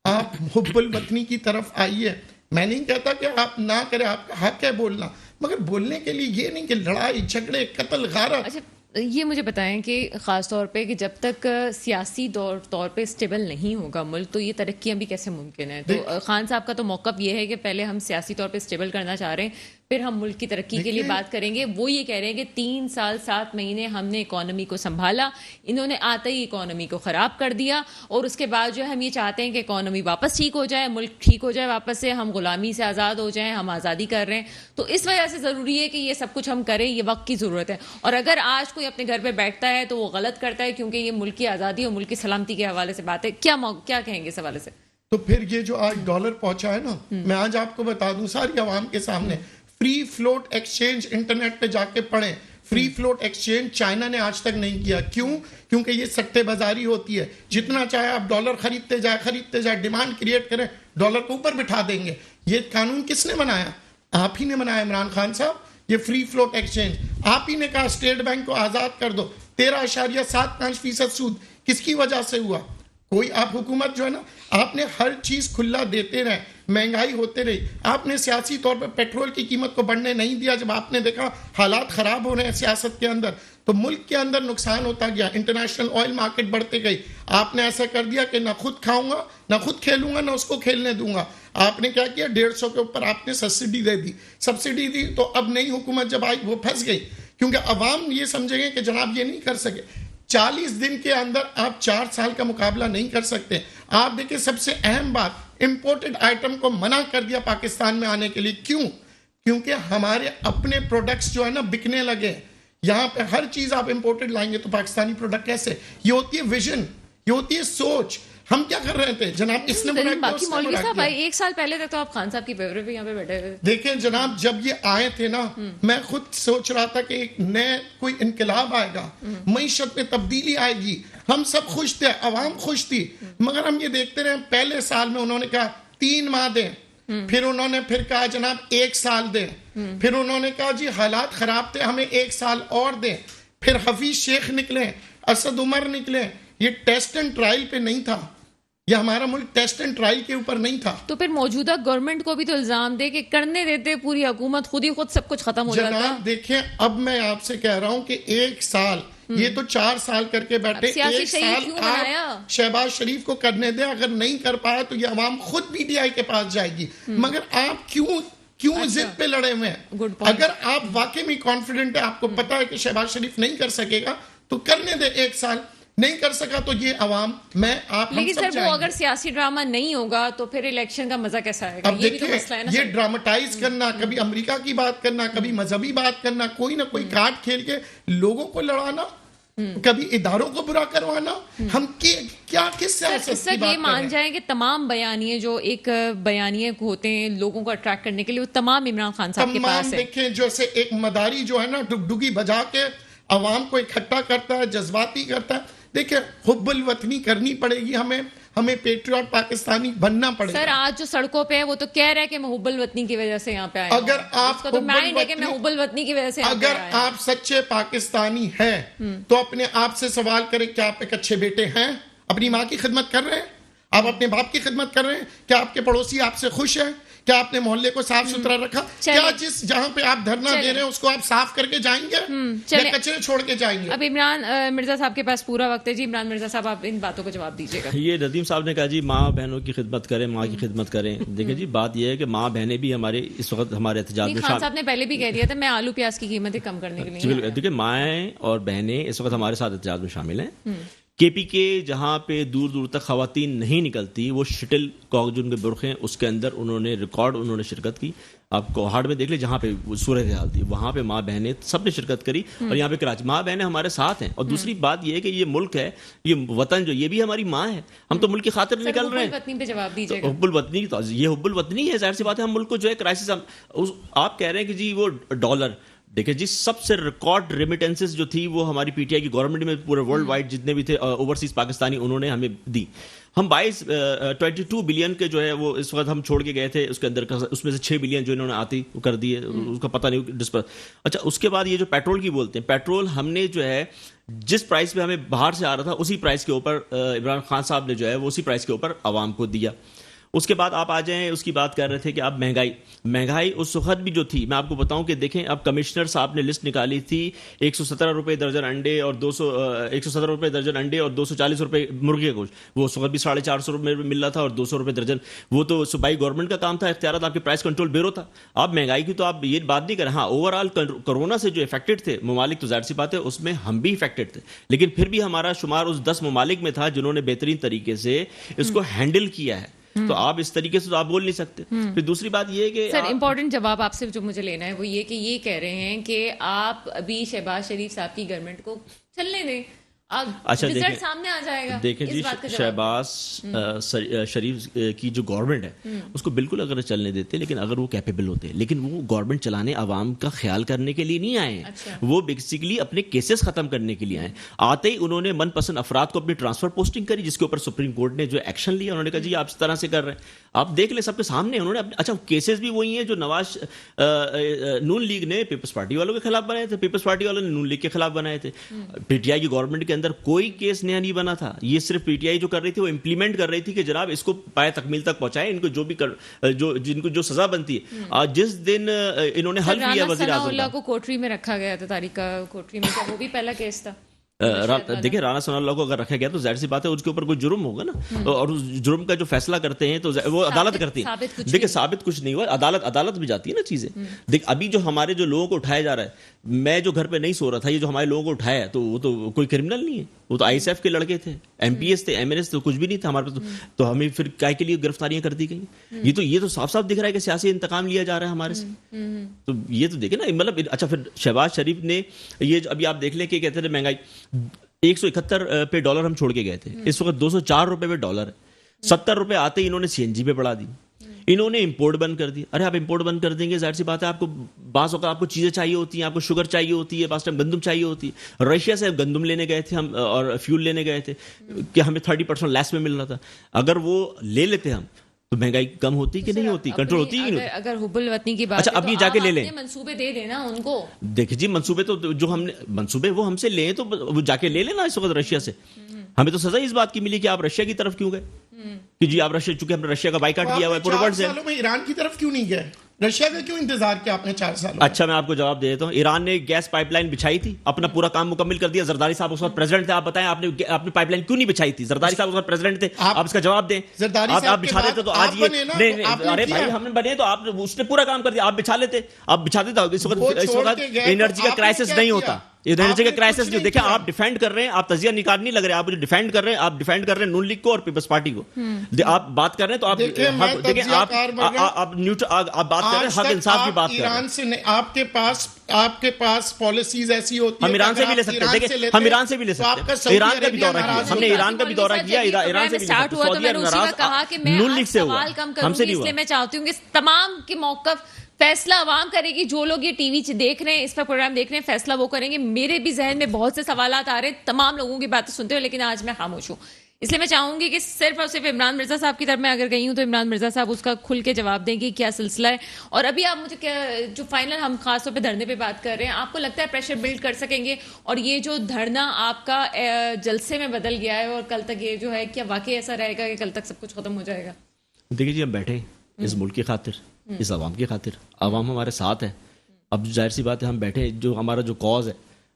آپ حب الوطنی کی طرف آئیے. میں نہیں کہتا کہ آپ نہ کریں, آپ کا حق ہے بولنا, مگر بولنے کے لیے یہ نہیں کہ لڑائی جھگڑے قتل غارت. اچھا یہ مجھے بتائیں کہ خاص طور پہ کہ جب تک سیاسی طور پہ اسٹیبل نہیں ہوگا ملک, تو یہ ترقیاں بھی کیسے ممکن ہیں؟ تو خان صاحب کا تو موقف یہ ہے کہ پہلے ہم سیاسی طور پہ اسٹیبل کرنا چاہ رہے ہیں, پھر ہم ملک کی ترقی کے لیے بات کریں گے. وہ یہ کہہ رہے ہیں کہ 3 سال 7 مہینے ہم نے اکانومی کو سنبھالا, انہوں نے آتے ہی اکانومی کو خراب کر دیا, اور اس کے بعد جو ہے ہم یہ چاہتے ہیں کہ اکانومی واپس ٹھیک ہو جائے, ملک ٹھیک ہو جائے واپس سے, ہم غلامی سے آزاد ہو جائیں, ہم آزادی کر رہے ہیں. تو اس وجہ سے ضروری ہے کہ یہ سب کچھ ہم کریں, یہ وقت کی ضرورت ہے. اور اگر آج کوئی اپنے گھر پہ بیٹھتا ہے تو وہ غلط کرتا ہے, کیونکہ یہ ملک کی آزادی اور ملک کی سلامتی کے حوالے سے بات ہے. کیا کہیں گے اس حوالے سے؟ تو پھر یہ جو آج ڈالر پہنچا ہے نا, میں آج آپ کو بتا دوں ساری عوام کے سامنے, فری فلوٹ ایکسچینج انٹرنیٹ پہ جا کے پڑھیں. فری فلوٹ ایکسچینج چائنا نے آج تک نہیں کیا. کیوں؟ کیونکہ یہ سٹے بازاری ہوتی ہے. جتنا چاہے آپ ڈالر خریدتے جائے, ڈیمانڈ کریٹ کریں, ڈالر کو اوپر بٹھا دیں گے. یہ قانون کس نے بنایا؟ آپ ہی نے بنایا عمران خان صاحب. یہ فری فلوٹ ایکسچینج آپ ہی نے کہا اسٹیٹ بینک کو آزاد کر دو. 13.75% سود کس کی وجہ سے ہوا؟ کوئی آپ حکومت جو ہے نا, آپ نے ہر چیز کھلا دیتے رہے, مہنگائی ہوتے رہی. آپ نے سیاسی طور پر پیٹرول کی قیمت کو بڑھنے نہیں دیا. جب آپ نے دیکھا حالات خراب ہو رہے ہیں سیاست کے اندر, تو ملک کے اندر نقصان ہوتا گیا, انٹرنیشنل آئل مارکیٹ بڑھتے گئی. آپ نے ایسا کر دیا کہ نہ خود کھاؤں گا, نہ خود کھیلوں گا, نہ اس کو کھیلنے دوں گا. آپ نے کیا کیا, 150 کے اوپر آپ نے سبسڈی دے دی. سبسڈی دی تو اب نئی حکومت جب آئی وہ پھنس گئی, کیونکہ عوام یہ سمجھیں گے کہ جناب یہ نہیں کر سکے. 40 دن کے اندر آپ 4 سال کا مقابلہ نہیں کر سکتے. آپ دیکھیں سب سے اہم بات, امپورٹڈ آئٹم کو منع کر دیا پاکستان میں آنے کے لیے. کیوں؟ کیونکہ ہمارے اپنے پروڈکٹس جو ہے نا بکنے لگے. یہاں پہ ہر چیز آپ امپورٹڈ لائیں گے تو پاکستانی پروڈکٹ کیسے؟ یہ ہوتی ہے ویژن, یہ ہوتی ہے سوچ. ہم کیا کر رہے تھے جناب, اس نے باقی مولوی صاحب بھائی 1 سال پہلے تک تو آپ خان صاحب کی فیور پہ یہاں پہ بیٹھے ہوئے. دیکھیں جناب, جب یہ آئے تھے نا, میں خود سوچ رہا تھا کہ ایک نئے کوئی انقلاب آئے گا, معیشت میں تبدیلی آئے گی, ہم سب خوش تھے, عوام خوش تھی. مگر ہم یہ دیکھتے رہے, پہلے سال میں انہوں نے کہا 3 ماہ دیں, پھر انہوں نے پھر کہا جناب 1 سال دیں, پھر انہوں نے کہا جی حالات خراب تھے ہمیں 1 سال اور دیں, پھر حفیظ شیخ نکلے, اسد عمر نکلے. یہ ٹیسٹ اینڈ ٹرائل پہ نہیں تھا, یہ ہمارا ملک ٹیسٹ اینڈ ٹرائل کے اوپر نہیں تھا. تو پھر موجودہ گورنمنٹ کو بھی تو الزام دے کہ کرنے دیتے پوری حکومت, خود سب کچھ ختم ہو جاتا. جناب دیکھیں, اب میں آپ سے کہہ رہا ہوں کہ 1 سال, یہ تو 4 سال کر کے بیٹھے, 1 سال آپ شہباز شریف کو کرنے دیں. اگر نہیں کر پایا تو یہ عوام خود پی ٹی آئی کے پاس جائے گی. مگر آپ کیوں ضد پہ لڑے ہوئے ہیں؟ اگر آپ واقعی میں کانفیڈنٹ ہے, آپ کو پتا ہے کہ شہباز شریف نہیں کر سکے گا, تو کرنے دیں 1 سال. نہیں کر سکا تو یہ عوام میں آپ لیکن سر وہ اگر سیاسی ڈرامہ نہیں ہوگا تو پھر الیکشن کا مزہ کیسا آئے گا؟ اب دیکھیں, یہ ڈراماٹائز کرنا, کبھی امریکہ کی بات کرنا, کبھی مذہبی بات کرنا, کوئی نہ کوئی کارڈ کھیل کے لوگوں کو لڑانا, کبھی اداروں کو برا کروانا. ہم کیا کس سیاست اس کی تک بات یہ کر رہے مان ہیں؟ جائیں کہ تمام بیانیے جو ایک بیانیے ہوتے ہیں لوگوں کو اٹریکٹ کرنے کے لیے وہ تمام عمران خان صاحب کے تمام پاس ہے. دیکھیں جیسے ایک مداری جو ہے نا ڈگڈگی بجا کے عوام کو اکٹھا کرتا ہے, جذباتی کرتا ہے. دیکھیں حب الوطنی کرنی پڑے گی, ہمیں پیٹریوٹ پاکستانی بننا پڑے سر گا. آج جو سڑکوں پہ ہے وہ تو کہہ رہا ہے کہ میں حب الوطنی کی وجہ سے یہاں پہ آیا ہوں. اگر آپ اس کا تو مائنڈ ہے کہ میں حب الوطنی کی وجہ سے یہاں پہ اگر آیا ہوں. آپ سچے پاکستانی ہیں تو اپنے آپ سے سوال کریں کیا آپ ایک اچھے بیٹے ہیں؟ اپنی ماں کی خدمت کر رہے ہیں؟ آپ اپنے باپ کی خدمت کر رہے ہیں؟ کیا آپ کے پڑوسی آپ سے خوش ہیں؟ کیا آپ نے محلے کو صاف ستھرا رکھا؟ کیا جس جہاں پہ آپ دھرنا دے رہے ہیں اس کو آپ صاف کر کے جائیں گے یا کچرے چھوڑ کے جائیں گے؟ اب عمران مرزا صاحب کے پاس پورا وقت ہے. جی عمران مرزا صاحب آپ ان باتوں کو جواب دیجیے گا. یہ ندیم صاحب نے کہا جی ماں بہنوں کی خدمت کریں, ماں کی خدمت کریں. دیکھیں جی بات یہ ہے کہ ماں بہنیں بھی ہمارے اس وقت ہمارے احتجاج میں خان صاحب نے پہلے بھی کہہ دیا تھا میں آلو پیاز کی قیمتیں کم کرنے کے لیے. دیکھیں مائیں اور بہنیں اس وقت ہمارے ساتھ احتجاج میں شامل ہیں. کے پی کے جہاں پہ دور دور تک خواتین نہیں نکلتی, وہ شٹل کاک جو ان کے برقعے اس کے اندر انہوں نے شرکت کی. آپ کوہاڑ میں دیکھ لیں جہاں پہ صورتحال تھی, وہاں پہ ماں بہنیں سب نے شرکت کری. اور یہاں پہ کراچی ماں بہنیں ہمارے ساتھ ہیں. اور دوسری بات یہ ہے کہ یہ ملک ہے, یہ وطن جو یہ بھی ہماری ماں ہے. ہم تو ملک کی خاطر نکل رہے ہیں. حب الوطنی پہ جواب دیجیے گا. حب الوطنی تو یہ حب الوطنی ہے, ظاہر سی بات ہے. ہم ملک کو جو ہے کرائسس, آپ کہہ رہے ہیں کہ جی وہ ڈالر, دیکھیں جی سب سے ریکارڈ ریمیٹنسز جو تھی وہ ہماری پی ٹی آئی کی گورنمنٹ میں پورے ورلڈ وائڈ جتنے بھی تھے اوورسیز پاکستانی انہوں نے ہمیں دی. ہم 22 بلین کے جو ہے وہ اس وقت ہم چھوڑ کے گئے تھے, اس کے اندر اس میں سے 6 بلین جو انہوں نے آتی کر دیے, اس کا پتہ نہیں ڈسپر. اچھا اس کے بعد یہ جو پیٹرول کی بولتے ہیں, پیٹرول ہم نے جو ہے جس پرائس پہ ہمیں باہر سے آ رہا تھا اسی پرائس کے اوپر عمران خان صاحب نے جو ہے وہ اسی پرائس کے اوپر عوام کو دیا. اس کے بعد آپ آ جائیں, اس کی بات کر رہے تھے کہ اب مہنگائی اس وقت بھی جو تھی, میں آپ کو بتاؤں کہ دیکھیں اب کمشنر صاحب نے لسٹ نکالی تھی 117 روپے درجن انڈے اور 117 روپے درجن انڈے اور 240 روپے مرغی کا گوشت, وہ اس وقت بھی 450 روپے مل رہا تھا اور 200 روپے درجن. وہ تو صوبائی گورنمنٹ کا کام تھا, اختیارات آپ کے پرائس کنٹرول بیورو تھا. اب مہنگائی کی تو آپ یہ بات نہیں کریں. ہاں اوور آل کرونا سے جو افیکٹڈ تھے ممالک تو ظاہر سی بات ہے اس میں ہم بھی افیکٹڈ تھے, لیکن پھر بھی ہمارا شمار اس 10 ممالک میں تھا جنہوں نے بہترین طریقے سے اس کو ہینڈل کیا ہے. تو آپ اس طریقے سے تو آپ بول نہیں سکتے. پھر دوسری بات یہ ہے کہ سر امپورٹنٹ جواب آپ سے جو مجھے لینا ہے وہ یہ کہ یہ کہہ رہے ہیں کہ آپ ابھی شہباز شریف صاحب کی گورنمنٹ کو چلنے دیں, اچھا رزلٹ سامنے آ جائے گا. دیکھیں جی شہباز شریف کی جو گورنمنٹ ہے اس کو بالکل اگر چلنے دیتے, لیکن اگر وہ کیپیبل ہوتے, لیکن وہ گورنمنٹ چلانے عوام کا خیال کرنے کے لیے نہیں آئے ہیں. وہ بیسیکلی اپنے کیسز ختم کرنے کے لیے آئے. آتے ہی انہوں نے من پسند افراد کو اپنی ٹرانسفر پوسٹنگ کری, جس کے اوپر سپریم کورٹ نے جو ایکشن لیا, انہوں نے کہا جی آپ اس طرح سے کر رہے ہیں, آپ دیکھ لیں سب کے سامنے انہوں نے. اچھا کیسز بھی وہی ہیں جو نواز نون لیگ نے پیپلز پارٹی والوں کے خلاف بنائے تھے, پیپلز پارٹی والوں نے نون لیگ کے خلاف بنائے تھے. پی ٹی آئی کی گورنمنٹ کے اندر کوئی کیس نیا نہیں بنا تھا. یہ صرف پی ٹی آئی جو کر رہی تھی وہ امپلیمنٹ کر رہی تھی کہ جناب اس کو پائے تکمیل تک پہنچائے, ان کو جو بھی جن کو جو سزا بنتی ہے. جس دن انہوں نے حلف لیا وزیر اعظم کو کوٹری میں رکھا گیا تھا, تاریخ کوٹری میں, کیا وہ بھی پہلا کیس تھا؟ دیکھیں رانا ثناء اللہ کو اگر رکھا گیا تو ظاہر سی بات ہے اس کے اوپر کوئی جرم ہوگا نا, اور اس جرم کا جو فیصلہ کرتے ہیں تو وہ عدالت کرتی ہے. دیکھیں ثابت کچھ نہیں ہوا, عدالت بھی جاتی ہے نا چیزیں. دیکھ ابھی جو ہمارے جو لوگوں کو اٹھایا جا رہا ہے, میں جو گھر پہ نہیں سو رہا تھا, یہ جو ہمارے لوگوں کو اٹھایا ہے تو وہ تو کوئی کرمنل نہیں ہے, وہ تو آئی ایس ایف کے لڑکے تھے, ایم پی ایس تھے, ایم این ایس تھے, کچھ بھی نہیں تھا ہمارے پاس. تو ہمیں پھر کائے کے لیے گرفتاریاں کر دی گئی. یہ تو صاف صاف دکھ رہا ہے کہ سیاسی انتقام لیا جا رہا ہے ہمارے سے. تو یہ تو دیکھیں نا, مطلب اچھا پھر شہباز شریف نے یہ ابھی آپ دیکھ لیں کہ کہتے تھے مہنگائی 171 پہ ڈالر ہم چھوڑ کے گئے تھے, اس وقت 204 روپے پہ ڈالر ہے. 70 روپے آتے ہی انہوں نے سی این جی پہ بڑھا دی, انہوں نے امپورٹ بند کر دیا. ارے آپ امپورٹ بند کر دیں گے, ظاہر سی بات ہے آپ کو بعض اوقات آپ کو چیزیں چاہیے ہوتی ہیں, آپ کو شوگر چاہیے ہوتی ہے, بعض ٹائم گندم چاہیے ہوتی ہے. رشیا سے گندم لینے گئے تھے ہم اور فیول لینے گئے تھے کہ ہمیں 30% لیس میں مل رہا تھا. اگر وہ لے لیتے ہم تو مہنگائی کم ہوتی کہ نہیں ہوتی, کنٹرول ہوتی کہ نہیں. اگر حب الوطنی کی بات اچھا اب یہ جا کے لے لیں, منصوبے دے دینا ان کو. دیکھیں جی منصوبے تو جو ہم نے منصوبے وہ ہم سے لیں تو وہ جا کے لے لینا اس وقت رشیا سے. ہمیں تو سزا اس بات کی ملی کہ آپ رشیا کی طرف کیوں گئے, کہ جی آپ رشیا, چونکہ ہم نے رشیا کا بائیکاٹ کیا ہوا ہے پورے ورلڈ سے. 4 سالوں میں ایران کی طرف کیوں نہیں گئے, رشیا کا کیوں انتظار کیا آپ نے 4 سالوں؟ اچھا میں آپ کو جواب دے دیتا ہوں. ایران نے گیس پائپ لائن بچھائی تھی, اپنا پورا کام مکمل کر دیا. زرداری صاحب اس وقت پریزیڈنٹ تھے, آپ بتائیں آپ نے پائپ لائن کیوں نہیں بچھائی تھی؟ زرداری صاحب اس وقت پریزیڈنٹ تھے, آپ اس کا جواب دیں. آپ بچھا دیتے تو آج یہ نہیں, ارے بھائی ہم نے بنے تو آپ اس نے پورا کام کر دیا, آپ بچھا لیتے, آپ بچھا دیتے. اس وقت انرجی کا کرائسس نہیں ہوتا, یہ رہنے چاہیے کرائسس جو دیکھیں آپ ڈیفینڈ کر رہے ہیں, آپ تجزیہ نکال نہیں لگ رہے, آپ مجھے ڈیفینڈ کر رہے ہیں, آپ ڈیفینڈ کر رہے ہیں نون لیگ کو اور پیپلز پارٹی کو. آپ بات کر رہے ہیں تو آپ دیکھیں آپ بات کر رہے ہیں حق انصاف کی بات کر رہے ہیں. ایران سے آپ کے پاس پالیسیز ایسی ہوتی ہیں, ہم ایران سے بھی لے سکتے ہیں, دیکھیں ہم ایران سے بھی لے سکتے ہیں, ایران کا بھی دورہ کیا, ہم نے ایران کا بھی دورہ کیا, ایران سے بھی سعودی عرب ناراض نون لیگ سے ہوا, ہم سے نہیں ہوا. میں چاہتی ہوں کہ تمام کے موقف فیصلہ عوام کرے گی. جو لوگ یہ ٹی وی دیکھ رہے ہیں, اس پر پروگرام دیکھ رہے ہیں, فیصلہ وہ کریں گے. میرے بھی ذہن میں بہت سے سوالات آ رہے ہیں تمام لوگوں کی باتیں سنتے ہوئے, لیکن آج میں خاموش ہوں. اس لیے میں چاہوں گی کہ صرف اور صرف عمران مرزا صاحب کی طرف میں اگر گئی ہوں تو عمران مرزا صاحب اس کا کھل کے جواب دیں گے کیا سلسلہ ہے. اور ابھی آپ مجھے جو فائنل ہم خاص طور پہ دھرنے پہ بات کر رہے ہیں, آپ کو لگتا ہے پریشر بلڈ کر سکیں گے, اور یہ جو دھرنا آپ کا جلسے میں بدل گیا ہے اور کل تک یہ جو ہے, کیا واقعی ایسا رہے گا کہ کل تک سب کچھ ختم ہو جائے گا؟ دیکھیے جی, ہم بیٹھے اس ملک کی خاطر, اس عوام کی خاطر, عوام ہمارے ساتھ ہے. اب ظاہر سی بات ہے ہم بیٹھے, جو ہمارا جو کاز ہے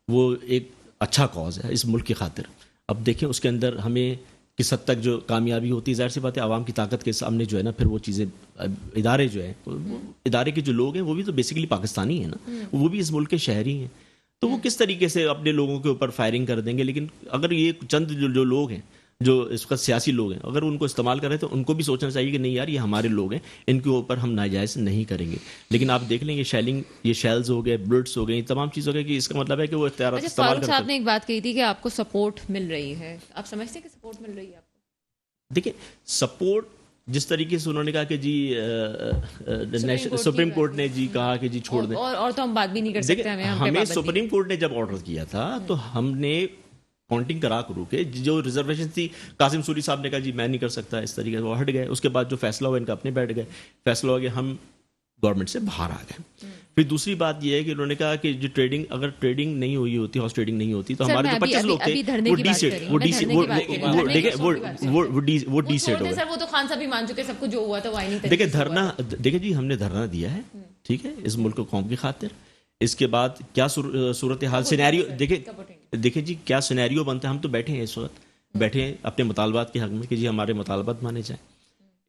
وہ ایک اچھا کاز ہے اس ملک کی خاطر. اب دیکھیں اس کے اندر ہمیں کس حد تک جو کامیابی ہوتی ہے, ظاہر سی بات ہے عوام کی طاقت کے سامنے جو ہے نا, پھر وہ چیزیں ادارے جو ہیں, ادارے کے جو لوگ ہیں وہ بھی تو بیسیکلی پاکستانی ہیں نا, وہ بھی اس ملک کے شہری ہیں, تو وہ کس طریقے سے اپنے لوگوں کے اوپر فائرنگ کر دیں گے. لیکن اگر یہ چند جو لوگ ہیں جو اس وقت سیاسی لوگ ہیں, اگر ان کو استعمال کریں تو ان کو بھی سوچنا چاہیے کہ نہیں یار یہ ہمارے لوگ ہیں, ان کے اوپر ہم ناجائز نہیں کریں گے. لیکن آپ دیکھ لیں یہ شیلنگ, یہ شیلز ہو گئے, بلٹس ہو گئے, یہ تمام چیز ہو گئی, کہ اس کا مطلب ہے کہ وہ اختیارات استعمال فاروق کرتے صاحب ہیں. نے ایک بات کہی تھی کہ آپ کو سپورٹ مل رہی ہے, آپ سمجھتے ہیں کہ سپورٹ مل رہی ہے آپ کو؟ دیکھیں سپورٹ جس طریقے سے انہوں نے کہا کہ جی سپریم کورٹ نے جی کہا کہ جی چھوڑ دیں, اور تو ہم بات بھی نہیں کر سکتے. ہمیں سپریم کورٹ نے جب آرڈر کیا تھا تو ہم نے کاؤنٹنگ کرا کرو کے جو ریزرویشن تھی, قاسم سوری صاحب نے کہا جی میں نہیں کر سکتا, اس طریقے سے وہ ہٹ گئے. اس کے بعد جو فیصلہ ہوا ان کا اپنے بیٹھ گئے, فیصلہ ہو گیا ہم گورنمنٹ سے باہر آ گئے. پھر دوسری بات یہ ہے کہ انہوں نے کہا کہ جو ٹریڈنگ, اگر ٹریڈنگ نہیں ہوئی ہوتی, ہاؤس ٹریڈنگ نہیں ہوتی, تو ہمارے جو 25 لوگ تھے وہ ڈی سیٹ ہو گئے. وہ تو خان صاحب بھی مان چکے سب کچھ جو ہوا تھا وہ آئی نہیں. دیکھیں دھرنا, دیکھیں جی ہم نے دھرنا دیا ہے, ٹھیک ہے, اس ملک کو قوم کی خاطر. اس کے بعد کیا صورتحال سینیریو دیکھیں جی کیا سینیریو بنتا ہے. ہم تو بیٹھے ہیں اس وقت, بیٹھے ہیں اپنے مطالبات کے حق میں کہ جی ہمارے مطالبات مانے جائیں,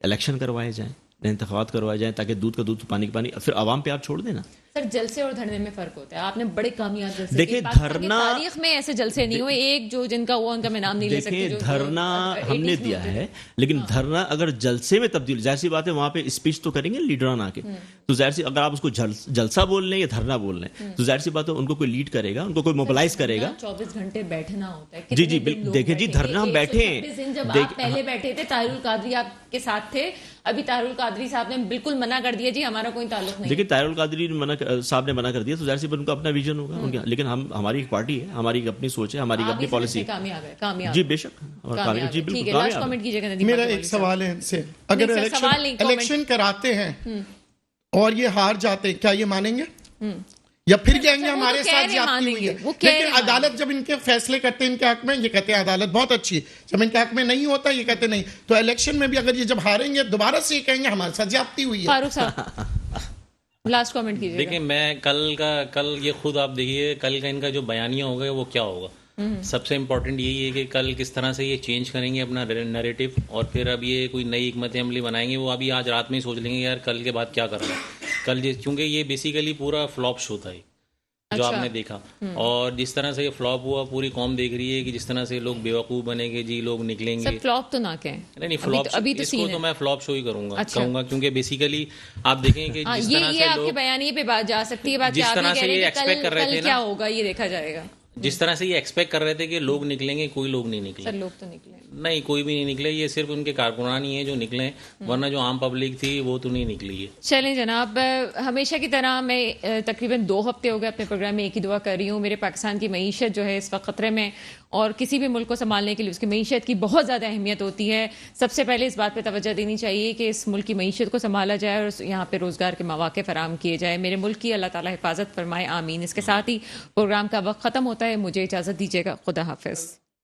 الیکشن کروائے جائیں, انتخابات کروائے جائیں, تاکہ دودھ کا دودھ پانی کا پانی, پھر عوام پہ آپ چھوڑ دیں نا. سر جلسے اور دھرنے میں فرق ہوتا ہے. آپ نے بڑے کامیاب جلسے دیکھیں دھرنا, تاریخ میں ایسے جلسے نہیں ہوئے, ایک جو جن کا وہ ان کا میں نام نہیں لے سکتی. دیکھیں دھرنا ہم نے دیا ہے, لیکن دھرنا اگر جلسے میں تبدیل, ظاہر سی بات ہے وہاں پہ اسپیچ تو کریں گے لیڈران آ کے, تو ظاہر سی اگر آپ اس کو جلسہ بول لیں یا دھرنا بول لیں تو ظاہر سی بات ہے ان کو کوئی لیڈ کرے گا, ان کو کوئی موبلائز کرے گا. 24 گھنٹے بیٹھنا ہوتا ہے. جی جی دیکھیں جی دھرنا ہم بیٹھے ہیں. جب آپ پہلے بیٹھے تھے طاہر القادری آپ کے ساتھ تھے, ابھی طاہر القادری صاحب نے بالکل منع کر دیا جی ہمارا کوئی تعلق نہیں. دیکھیں طاہر القادری صاحب نے منع کر دیا تو ظاہر سی بات ان کا اپنا ویژن ہوگا ان کا, لیکن ہماری ایک پارٹی ہے, ہماری ایک اپنی سوچ ہے, ہماری ایک اپنی پالیسی. جی بے شک, جی بالکل کامیاب. میرا ایک سوال ہے ان سے, اگر الیکشن کراتے ہیں اور یہ ہار جاتے ہیں کیا یہ مانیں گے, یا پھر کہیں گے ہمارے ساتھ زیادتی ہوئی ہے؟ لیکن عدالت جب ان کے فیصلے کرتے ہیں ان کے حق میں, یہ کہتے ہیں عدالت بہت اچھی ہے, جب ان کے حق میں نہیں ہوتا یہ کہتے نہیں. تو الیکشن میں بھی اگر یہ جب ہاریں گے دوبارہ سے یہ کہیں گے ہمارے ساتھ زیادتی ہوئی ہے. فاروق صاحب لاسٹ کامنٹ کیجیے. دیکھیں میں کل یہ خود آپ دیکھیے کل کا ان کا جو بیانیہ ہوگا وہ کیا ہوگا. سب سے امپورٹنٹ یہی ہے کہ کل کس طرح سے یہ چینج کریں گے اپنا نیریٹو, اور پھر اب یہ کوئی نئی حکمت عملی بنائیں گے. وہ ابھی آج رات میں ہی سوچ لیں گے یار کل کے بعد کیا کرنا ہے. کل کیونکہ یہ بیسیکلی پورا فلاپ شو تھا جو آپ نے دیکھا, اور جس طرح سے یہ فلاپ ہوا پوری قوم دیکھ رہی ہے کہ جس طرح سے لوگ بیوقوف بنے گے, جی لوگ نکلیں گے. فلاپ تو نہ کہیں, نہیں فلاپ, اس کو تو میں فلاپ شو ہی کہوں گا کیونکہ بیسیکلی آپ دیکھیں کہ جس طرح سے آپ کے بیانیے پہ بات جا سکتی ہے, بات جس طرح سے یہ ایکسپیکٹ کر رہے تھے کیا ہوگا یہ دیکھا جائے گا. جس طرح سے یہ ایکسپیکٹ کر رہے تھے کہ لوگ نکلیں گے, کوئی لوگ نہیں نکلے. سر لوگ تو نکلے نہیں, کوئی بھی نہیں نکلے. یہ صرف ان کے کارکنان ہی ہیں جو نکلے, ورنہ جو عام پبلک تھی وہ تو نہیں نکلی ہے. چلیں جناب, ہمیشہ کی طرح میں تقریباً 2 ہفتے ہو گئے اپنے پروگرام میں ایک ہی دعا کر رہی ہوں. میرے پاکستان کی معیشت جو ہے اس وقت خطرے میں, اور کسی بھی ملک کو سنبھالنے کے لیے اس کی معیشت کی بہت زیادہ اہمیت ہوتی ہے. سب سے پہلے اس بات پہ توجہ دینی چاہیے کہ اس ملک کی معیشت کو سنبھالا جائے اور یہاں پہ روزگار کے مواقع فراہم کیے جائے. میرے ملک کی اللہ تعالیٰ حفاظت فرمائے, آمین. اس کے ساتھ ہی پروگرام کا وقت ختم ہوتا ہے, مجھے اجازت دیجیے گا. خدا حافظ.